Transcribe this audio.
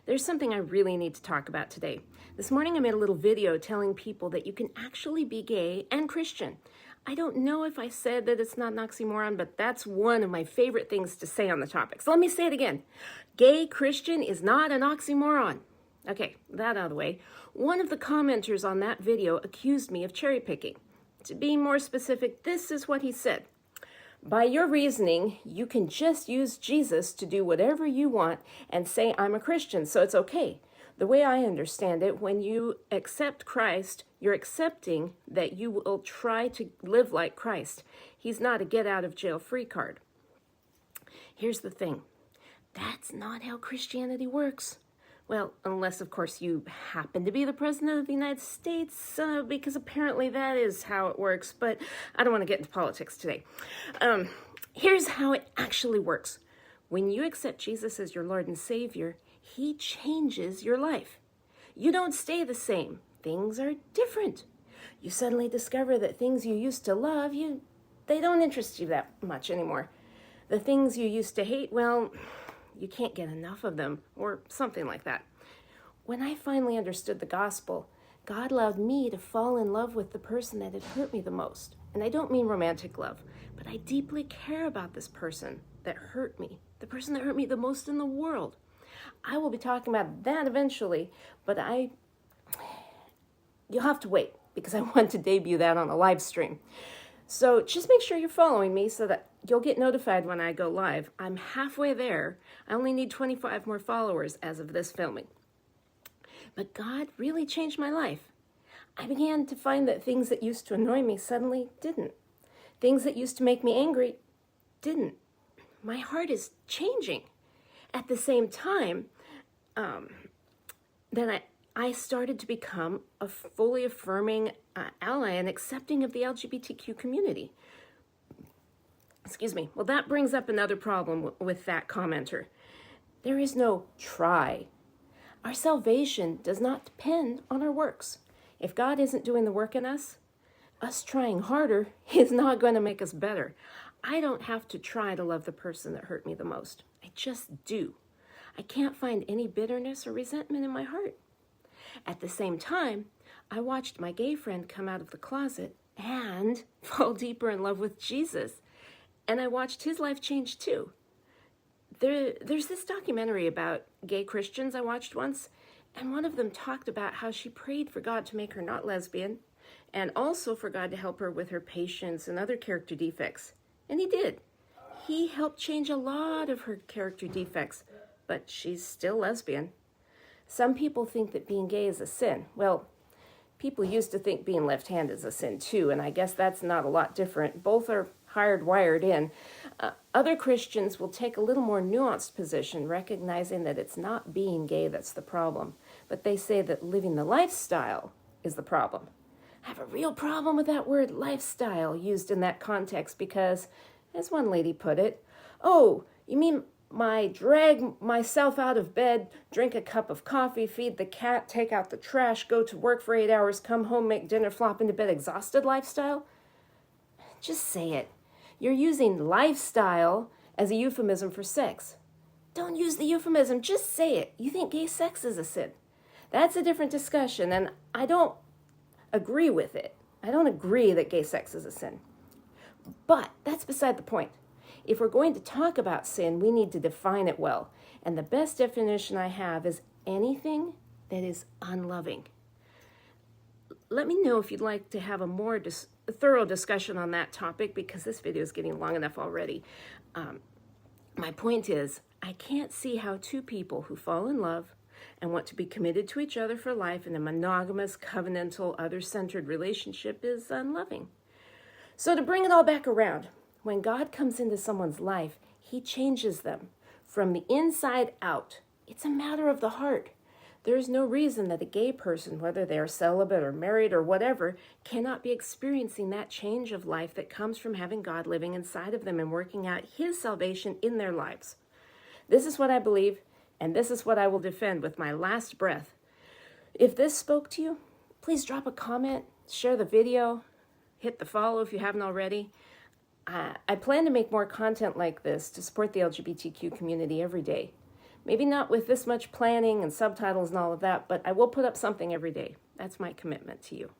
There's something I really need to talk about today. This morning I made a little video telling people that you can actually be gay and Christian. I don't know if I said that it's not an oxymoron, but that's one of my favorite things to say on the topic. So let me say it again. Gay Christian is not an oxymoron. Okay, that out of the way. One of the commenters on that video accused me of cherry picking. To be more specific, this is what he said. By your reasoning, you can just use Jesus to do whatever you want and say, I'm a Christian, so it's okay. The way I understand it, when you accept Christ, you're accepting that you will try to live like Christ. He's not a get-out-of-jail-free card. Here's the thing. That's not how Christianity works. Well, unless, of course, you happen to be the President of the United States, because apparently that is how it works, but I don't want to get into politics today. Here's how it actually works. When you accept Jesus as your Lord and Savior, He changes your life. You don't stay the same. Things are different. You suddenly discover that things you used to love, they don't interest you that much anymore. The things you used to hate, well, you can't get enough of them, or something like that. When I finally understood the gospel, God allowed me to fall in love with the person that had hurt me the most. And I don't mean romantic love, but I deeply care about this person that hurt me, the person that hurt me the most in the world. I will be talking about that eventually, but you'll have to wait because I want to debut that on a live stream. So just make sure you're following me so that you'll get notified when I go live. I'm halfway there. I only need 25 more followers as of this filming. But God really changed my life. I began to find that things that used to annoy me suddenly didn't. Things that used to make me angry didn't. My heart is changing. At the same time, then I started to become a fully affirming ally and accepting of the LGBTQ community. Excuse me. Well, that brings up another problem with that commenter. There is no try. Our salvation does not depend on our works. If God isn't doing the work in us trying harder is not going to make us better. I don't have to try to love the person that hurt me the most. I just do. I can't find any bitterness or resentment in my heart. At the same time, I watched my gay friend come out of the closet and fall deeper in love with Jesus. And I watched his life change too. There's this documentary about gay Christians I watched once, and one of them talked about how she prayed for God to make her not lesbian, and also for God to help her with her patience and other character defects. And He did. He helped change a lot of her character defects, but she's still lesbian. Some people think that being gay is a sin. Well, people used to think being left-handed is a sin too, and I guess that's not a lot different. Both are wired in. Other Christians will take a little more nuanced position, recognizing that it's not being gay that's the problem, but they say that living the lifestyle is the problem. I have a real problem with that word lifestyle used in that context because, as one lady put it, oh, you mean my drag myself out of bed, drink a cup of coffee, feed the cat, take out the trash, go to work for 8 hours, come home, make dinner, flop into bed, exhausted lifestyle? Just say it. You're using lifestyle as a euphemism for sex. Don't use the euphemism, just say it. You think gay sex is a sin. That's a different discussion, and I don't agree with it. I don't agree that gay sex is a sin. But that's beside the point. If we're going to talk about sin, we need to define it well. And the best definition I have is anything that is unloving. Let me know if you'd like to have a more thorough discussion on that topic because this video is getting long enough already. My point is, I can't see how two people who fall in love and want to be committed to each other for life in a monogamous, covenantal, other-centered relationship is unloving. So to bring it all back around, when God comes into someone's life, He changes them from the inside out. It's a matter of the heart. There is no reason that a gay person, whether they are celibate or married or whatever, cannot be experiencing that change of life that comes from having God living inside of them and working out His salvation in their lives. This is what I believe, and this is what I will defend with my last breath. If this spoke to you, please drop a comment, share the video, hit the follow if you haven't already. I plan to make more content like this to support the LGBTQ community every day. Maybe not with this much planning and subtitles and all of that, but I will put up something every day. That's my commitment to you.